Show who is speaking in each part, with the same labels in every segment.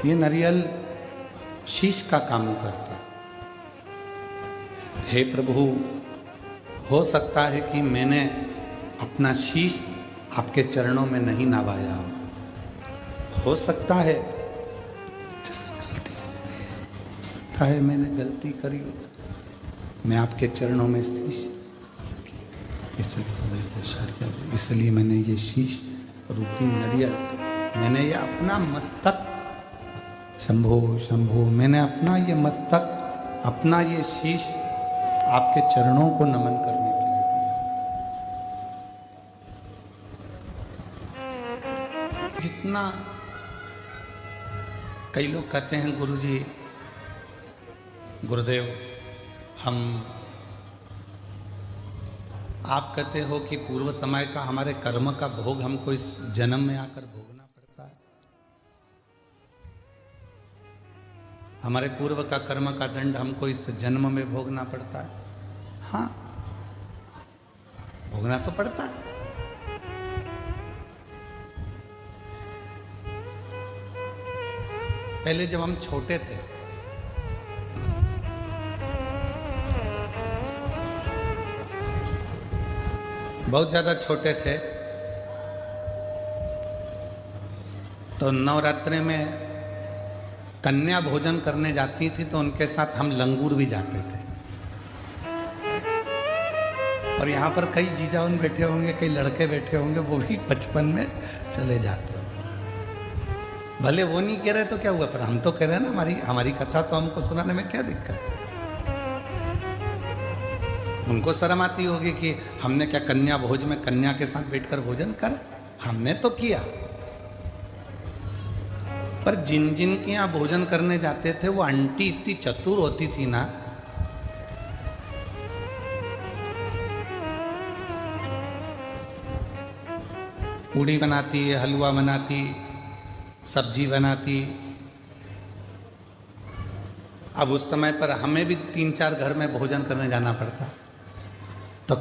Speaker 1: ये नारियल शीश का काम करता है। हे प्रभु, हो सकता है कि मैंने अपना शीश आपके चरणों में नहीं नवाया हो सकता है, मैंने गलती करी, मैं आपके चरणों में शीश इसलिए मैंने ये शीश रूपी नारियल, मैंने ये अपना मस्तक, शंभो शंभो, मैंने अपना ये मस्तक, अपना ये शीश आपके चरणों को नमन करने के लिए दिया। जितना कई लोग कहते हैं गुरुजी, गुरुदेव, हम, आप कहते हो कि पूर्व समय का हमारे कर्म का भोग हमको इस जन्म में आकर भोगना पड़ता है, हमारे पूर्व का कर्म का दंड हमको इस जन्म में भोगना पड़ता है। हाँ, भोगना तो पड़ता है। पहले जब हम छोटे थे, बहुत ज्यादा छोटे थे, तो नवरात्रि में कन्या भोजन करने जाती थी तो उनके साथ हम लंगूर भी जाते थे। और यहाँ पर कई जीजाउन बैठे होंगे, कई लड़के बैठे होंगे, वो भी बचपन में चले जाते होंगे। भले वो नहीं कह रहे तो क्या हुआ, पर हम तो कह रहे हैं ना, हमारी कथा तो हमको सुनाने में क्या दिक्कत है। उनको शर्म आती होगी कि हमने क्या कन्या भोज में कन्या के साथ बैठकर भोजन कर, हमने तो किया। पर जिन जिन के यहाँ भोजन करने जाते थे, वो आंटी इतनी चतुर होती थी ना, पूड़ी बनाती, हलवा बनाती, सब्जी बनाती। अब उस समय पर हमें भी 3-4 घर में भोजन करने जाना पड़ता, तो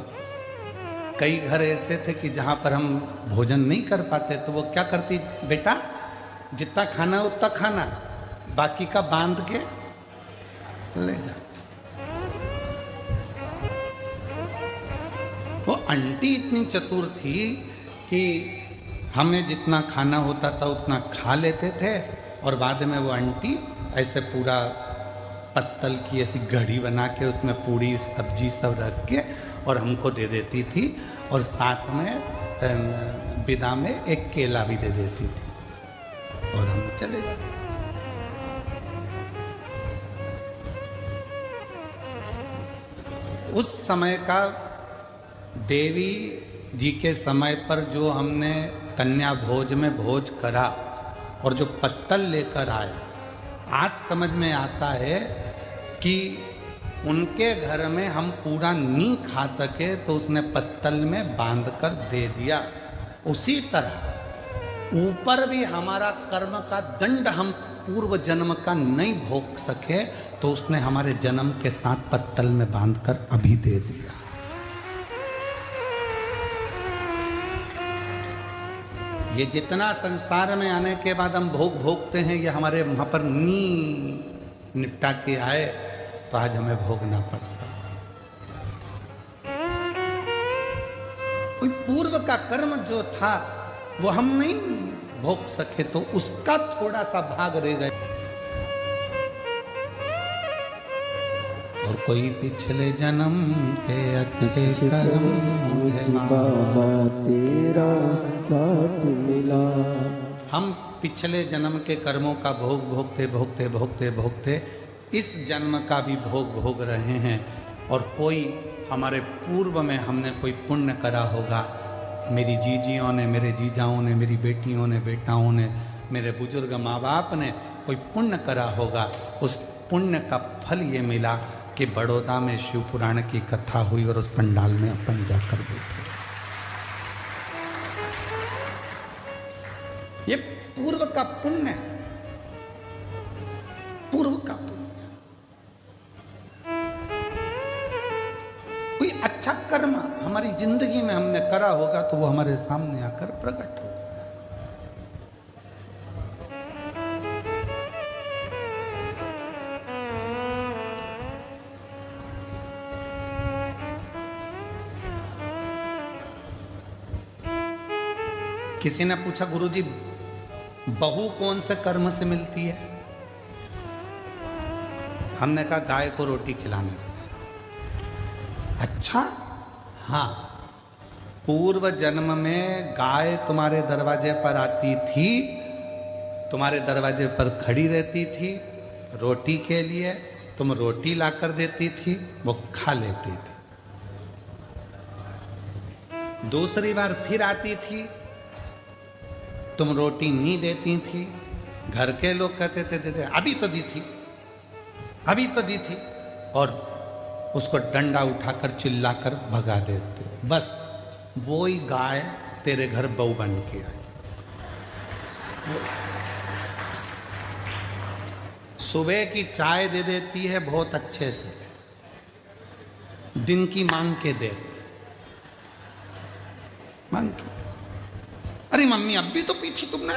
Speaker 1: कई घर ऐसे थे कि जहां पर हम भोजन नहीं कर पाते, तो वो क्या करती, बेटा जितना खाना उतना खाना, बाकी का बांध के ले जा। वो आंटी इतनी चतुर थी कि हमें जितना खाना होता था उतना खा लेते थे, और बाद में वो आंटी ऐसे पूरा पत्तल की ऐसी घड़ी बना के उसमें पूड़ी सब्जी सब रख के और हमको दे देती थी, और साथ में विदा में एक केला भी दे देती थी, और हम चले जाते। उस समय का देवी जी के समय पर जो हमने कन्या भोज में भोज करा और जो पत्तल लेकर आए, आज समझ में आता है कि उनके घर में हम पूरा नहीं खा सके तो उसने पत्तल में बांधकर दे दिया। उसी तरह ऊपर भी हमारा कर्म का दंड हम पूर्व जन्म का नहीं भोग सके तो उसने हमारे जन्म के साथ पत्तल में बांधकर अभी दे दिया। ये जितना संसार में आने के बाद हम भोग भोगते हैं, ये हमारे वहां पर नी निपटा के आए तो आज हमें भोगना पड़ता। कोई पूर्व का कर्म जो था वो हम नहीं भोग सके तो उसका थोड़ा सा भाग रह गया। और कोई पिछले जन्म के अच्छे कर्म मुझे बाबा तेरा साथ मिला। हम पिछले जन्म के कर्मों का भोग भोगते भोगते भोगते भोगते इस जन्म का भी भोग भोग रहे हैं। और कोई हमारे पूर्व में हमने कोई पुण्य करा होगा, मेरी जीजियों ने, मेरे जीजाओं ने, मेरी बेटियों ने, बेटाओं ने, मेरे बुजुर्ग माँ बाप ने कोई पुण्य करा होगा। उस पुण्य का फल ये मिला कि बड़ौदा में शिव पुराण की कथा हुई और उस पंडाल में अपन जाकर बैठे। ये पूर्व का पुण्य, पूर्व का पुण्य। कोई अच्छा कर्म हमारी जिंदगी में हमने करा होगा तो वो हमारे सामने आकर प्रकट होगा। किसी ने पूछा गुरुजी बहू कौन से कर्म से मिलती है? हमने कहा गाय को रोटी खिलाने से। अच्छा, हाँ, पूर्व जन्म में गाय तुम्हारे दरवाजे पर आती थी, तुम्हारे दरवाजे पर खड़ी रहती थी रोटी के लिए, तुम रोटी लाकर देती थी, वो खा लेती थी। दूसरी बार फिर आती थी, तुम रोटी नहीं देती थी, घर के लोग कहते थे अभी तो दी थी, अभी तो दी थी, और उसको डंडा उठाकर चिल्लाकर भगा देते। बस वो ही गाय तेरे घर बहू बन के आई। सुबह की चाय दे देती है बहुत अच्छे से, दिन की मांग के दे, मांग के। अरे मम्मी अब भी तो पी थी तुमने,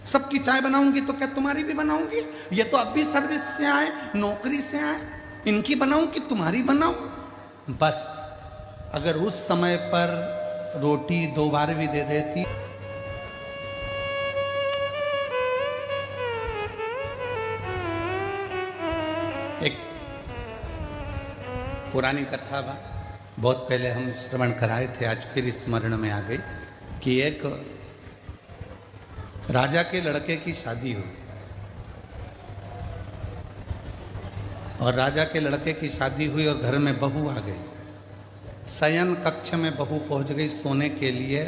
Speaker 1: सबकी चाय बनाऊंगी तो क्या तुम्हारी भी बनाऊंगी? ये तो अब भी सर्विस से आए, नौकरी से आए, इनकी बनाऊं कि तुम्हारी बनाऊं? बस अगर उस समय पर रोटी 2 बार भी दे देती। एक पुरानी कथा बा, बहुत पहले हम श्रवण कराए थे, आज फिर स्मरण में आ गई कि एक राजा के लड़के की शादी हुई और राजा के लड़के की शादी हुई और घर में बहू आ गई। शयन कक्ष में बहू पहुंच गई सोने के लिए,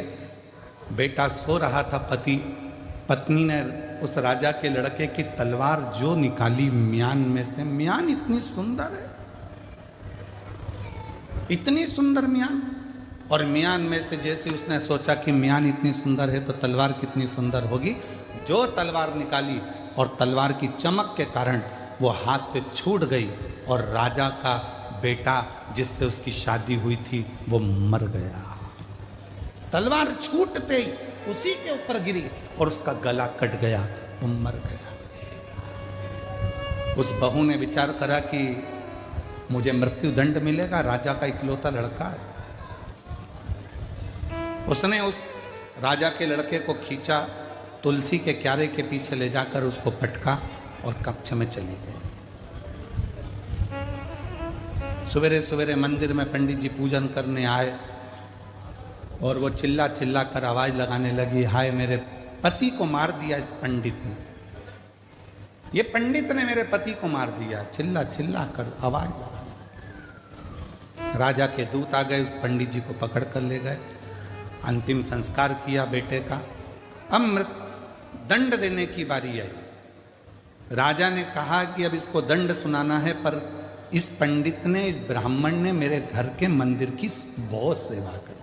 Speaker 1: बेटा सो रहा था, पत्नी ने उस राजा के लड़के की तलवार जो निकाली म्यान में से, म्यान इतनी सुंदर है, इतनी सुंदर म्यान, और म्यान में से जैसे उसने सोचा कि म्यान इतनी सुंदर है तो तलवार कितनी सुंदर होगी, जो तलवार निकाली और तलवार की चमक के कारण वो हाथ से छूट गई और राजा का बेटा जिससे उसकी शादी हुई थी वो मर गया। तलवार छूटते ही उसी के ऊपर गिरी और उसका गला कट गया, वो मर गया। उस बहू ने विचार करा कि मुझे मृत्यु दंड मिलेगा, राजा का इकलौता लड़का है। उसने उस राजा के लड़के को खींचा, तुलसी के क्यारे के पीछे ले जाकर उसको पटका और कक्ष में चली गई। सवेरे सवेरे मंदिर में पंडित जी पूजन करने आए और वो चिल्ला चिल्ला कर आवाज लगाने लगी, हाय मेरे पति को मार दिया इस पंडित ने, ये पंडित ने मेरे पति को मार दिया, चिल्ला चिल्ला कर आवाज लगा। राजा के दूत आ गए, पंडित जी को पकड़ कर ले गए, अंतिम संस्कार किया बेटे का। अब दंड देने की बारी आई। राजा ने कहा कि अब इसको दंड सुनाना है, पर इस पंडित ने, इस ब्राह्मण ने मेरे घर के मंदिर की बहुत सेवा करी,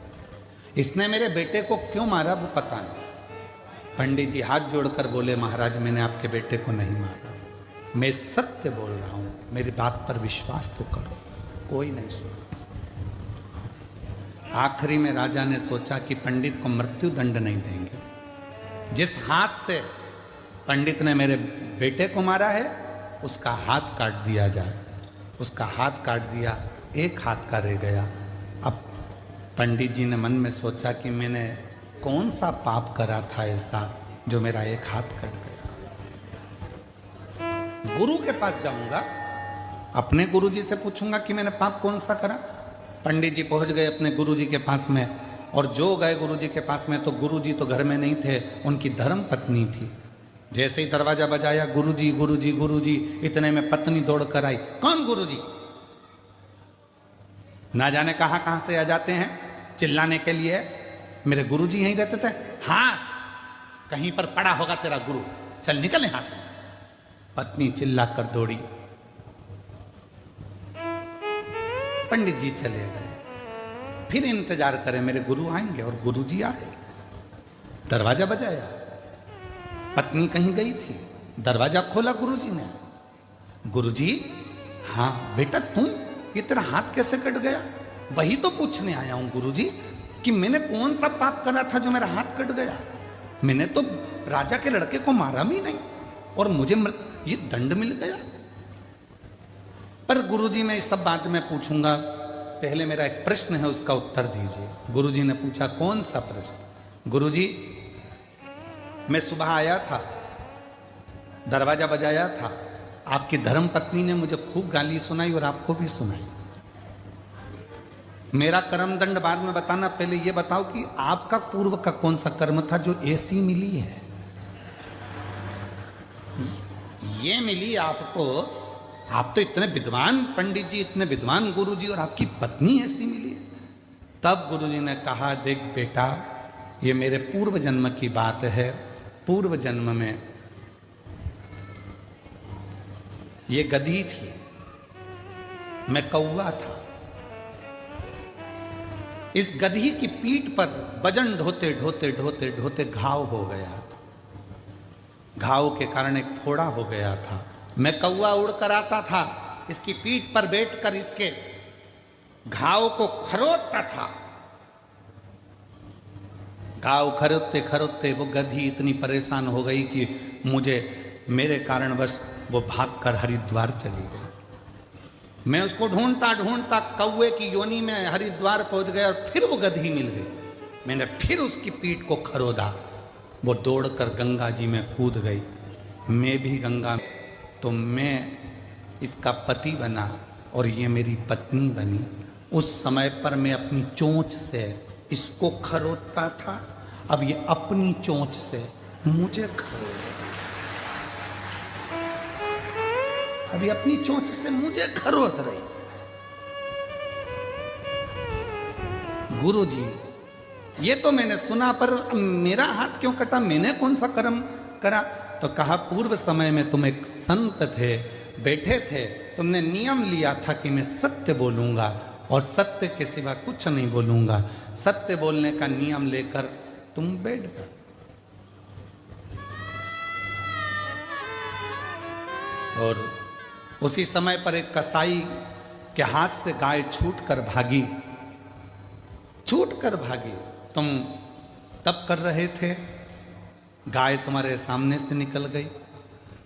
Speaker 1: इसने मेरे बेटे को क्यों मारा वो पता नहीं। पंडित जी हाथ जोड़कर बोले, महाराज मैंने आपके बेटे को नहीं मारा, मैं सत्य बोल रहा हूं, मेरी बात पर विश्वास तो करो। कोई नहीं सुना। आखिरी में राजा ने सोचा कि पंडित को मृत्यु दंड नहीं देंगे, जिस हाथ से पंडित ने मेरे बेटे को मारा है उसका हाथ काट दिया जाए। उसका हाथ काट दिया, एक हाथ का रह गया। अब पंडित जी ने मन में सोचा कि मैंने कौन सा पाप करा था ऐसा जो मेरा एक हाथ कट गया। गुरु के पास जाऊंगा, अपने गुरु जी से पूछूंगा कि मैंने पाप कौन सा करा। पंडित जी पहुंच गए अपने गुरु जी के पास में, और जो गए गुरु जी के पास में तो गुरु जी तो घर में नहीं थे, उनकी धर्म पत्नी थी। जैसे ही दरवाजा बजाया, गुरुजी गुरुजी गुरुजी, इतने में पत्नी दौड़ कर आई। कौन गुरुजी? ना जाने कहां से आ जाते हैं चिल्लाने के लिए। मेरे गुरुजी यहीं रहते थे। हाँ, कहीं पर पड़ा होगा तेरा गुरु, चल निकल यहां से। पत्नी चिल्ला कर दौड़ी, पंडित जी चले गए। फिर इंतजार करें मेरे गुरु आएंगे, और गुरुजी आए। दरवाजा बजाया, पत्नी कहीं गई थी, दरवाजा खोला गुरुजी ने। गुरुजी, हाँ बेटा तुम, ये तेरा हाथ कैसे कट गया? वही तो पूछने आया हूं गुरुजी कि मैंने कौन सा पाप करा था जो मेरा हाथ कट गया। मैंने तो राजा के लड़के को मारा भी नहीं और मुझे ये दंड मिल गया। पर गुरुजी मैं इस सब बात में पूछूंगा, पहले मेरा एक प्रश्न है उसका उत्तर दीजिए। गुरुजी ने पूछा, कौन सा प्रश्न? गुरुजी, मैं सुबह आया था, दरवाजा बजाया था, आपकी धर्म पत्नी ने मुझे खूब गाली सुनाई और आपको भी सुनाई। मेरा कर्म दंड बाद में बताना, पहले ये बताओ कि आपका पूर्व का कौन सा कर्म था जो ऐसी मिली है? ये मिली आपको, आप तो इतने विद्वान पंडित जी, इतने विद्वान गुरुजी, और आपकी पत्नी ऐसी मिली है। तब गुरुजी ने कहा, देख बेटा, ये मेरे पूर्व जन्म की बात है। पूर्व जन्म में ये गधी थी, मैं कौवा था। इस गधी की पीठ पर वजन ढोते ढोते ढोते ढोते घाव हो गया। घाव के कारण एक फोड़ा हो गया था। मैं कौवा उड़कर आता था, इसकी पीठ पर बैठकर इसके घाव को खरोदता था। घाव खरोदते खरोदते वो गधी इतनी परेशान हो गई कि मुझे, मेरे कारण बस वो भागकर हरिद्वार चली गई। मैं उसको ढूंढता ढूंढता कौवे की योनि में हरिद्वार पहुंच गया और फिर वो गधी मिल गई। मैंने फिर उसकी पीठ को खरोदा, वो दौड़कर गंगा जी में कूद गई। मैं भी गंगा में, तो मैं इसका पति बना और ये मेरी पत्नी बनी। उस समय पर मैं अपनी चोंच से इसको खरोदता था, अब ये अपनी चोंच से मुझे खरोद, अभी अपनी चोंच से मुझे खरोद रही। गुरुजी, ये तो मैंने सुना, पर मेरा हाथ क्यों कटा? मैंने कौन सा कर्म करा? तो कहा, पूर्व समय में तुम एक संत थे, बैठे थे, तुमने नियम लिया था कि मैं सत्य बोलूंगा और सत्य के सिवा कुछ नहीं बोलूंगा। सत्य बोलने का नियम लेकर तुम बैठ गए। और उसी समय पर एक कसाई के हाथ से गाय छूटकर भागी, छूटकर भागी। तुम तप कर रहे थे, गाय तुम्हारे सामने से निकल गई।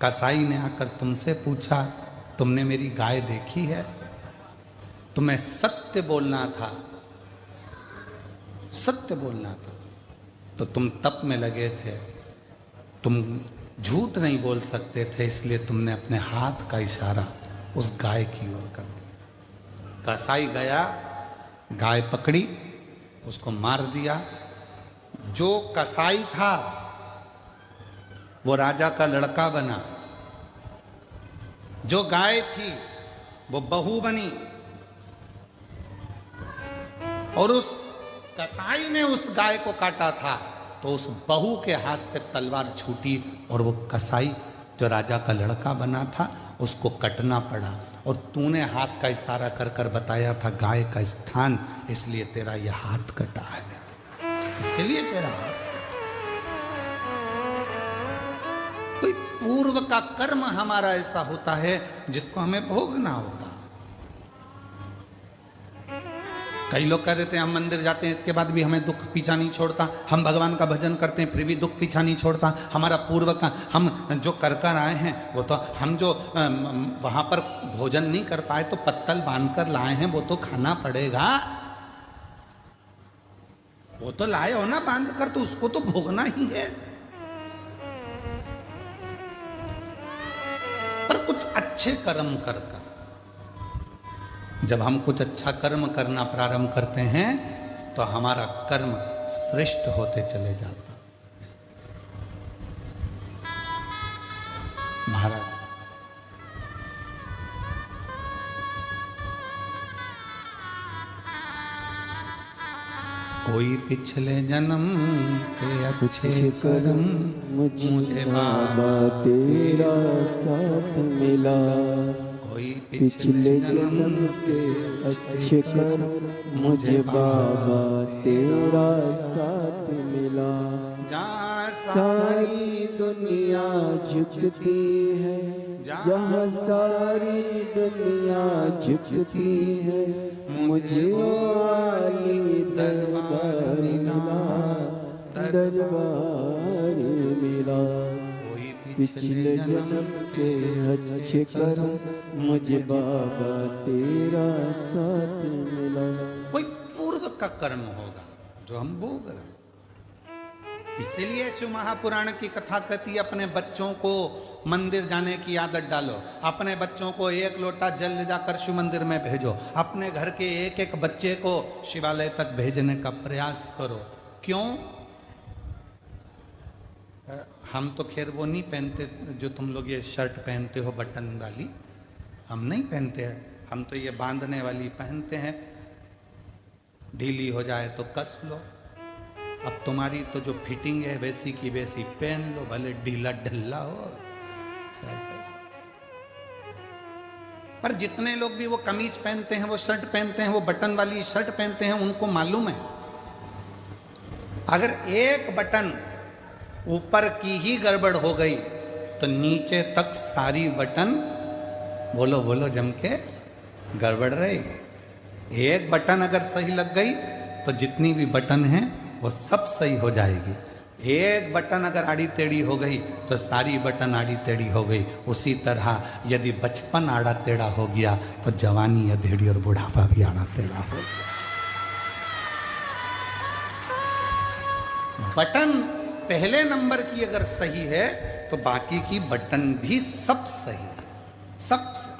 Speaker 1: कसाई ने आकर तुमसे पूछा, तुमने मेरी गाय देखी है? तुम्हें सत्य बोलना था, सत्य बोलना था, तो तुम तप में लगे थे, तुम झूठ नहीं बोल सकते थे, इसलिए तुमने अपने हाथ का इशारा उस गाय की ओर कर दिया। कसाई गया, गाय पकड़ी, उसको मार दिया। जो कसाई था वो राजा का लड़का बना, जो गाय थी वो बहू बनी, और उस कसाई ने उस गाय को काटा था तो उस बहू के हाथ से तलवार छूटी और वो कसाई जो राजा का लड़का बना था उसको कटना पड़ा। और तूने हाथ का इशारा कर कर बताया था गाय का स्थान, इसलिए तेरा यह हाथ कटा है, इसलिए तेरा हाथ। कोई पूर्व का कर्म हमारा ऐसा होता है जिसको हमें भोगना होता। कई लोग कह देते हैं हम मंदिर जाते हैं इसके बाद भी हमें दुख पीछा नहीं छोड़ता, हम भगवान का भजन करते हैं फिर भी दुख पीछा नहीं छोड़ता, हमारा पूर्व का हम जो कर कर आए हैं वो तो, हम जो वहां पर भोजन नहीं कर पाए तो पत्तल बांध कर लाए हैं वो तो खाना पड़ेगा। वो तो लाए हो ना बांध कर, तो उसको तो भोगना ही है। पर कुछ अच्छे कर्म कर कर, जब हम कुछ अच्छा कर्म करना प्रारंभ करते हैं तो हमारा कर्म श्रेष्ठ होते चले जाता। महाराज, कोई पिछले जन्म के अच्छे कर्म मुझे बाबा
Speaker 2: तेरा साथ मिला,
Speaker 1: कोई
Speaker 2: पिछले जन्म के अच्छे कर्म मुझे बाबा तेरा साथ मिला।
Speaker 1: जहाँ
Speaker 2: सारी दुनिया झुकती है, जहाँ सारी दुनिया झुकती है, मुझे वो आई दरबार मिला, दरबार मिला। पिछले जन्म के अच्छे कर्म मुझे बाबा तेरा साथ मिला।
Speaker 1: कोई पूर्व का कर्म होगा जो हम भोग रहे हैं। इसीलिए शिव महापुराण की कथा कहती है, अपने बच्चों को मंदिर जाने की आदत डालो, अपने बच्चों को 1 लोटा जल ले जाकर शिव मंदिर में भेजो, अपने घर के एक एक बच्चे को शिवालय तक भेजने का प्रयास करो। क्यों? हम तो खैर वो नहीं पहनते जो तुम लोग ये शर्ट पहनते हो बटन वाली, हम नहीं पहनते हैं, हम तो ये बांधने वाली पहनते हैं, ढीली हो जाए तो कस लो। अब तुम्हारी तो जो फिटिंग है वैसी की वैसी पहन लो, भले ढीला ढल्ला हो। पर जितने लोग भी वो कमीज पहनते हैं, वो शर्ट पहनते हैं, वो बटन वाली शर्ट पहनते हैं, उनको मालूम है अगर एक बटन ऊपर की ही गड़बड़ हो गई तो नीचे तक सारी बटन, बोलो बोलो जम के, गड़बड़ रहेगी। एक बटन अगर सही लग गई तो जितनी भी बटन है वो सब सही हो जाएगी। एक बटन अगर आड़ी टेढ़ी हो गई तो सारी बटन आड़ी टेढ़ी हो गई। उसी तरह यदि बचपन आड़ा टेढ़ा हो गया तो जवानी अधेड़ी और बुढ़ापा भी आड़ा टेढ़ा हो गया। बटन पहले नंबर की अगर सही है तो बाकी की बटन भी सब सही है, सब सही।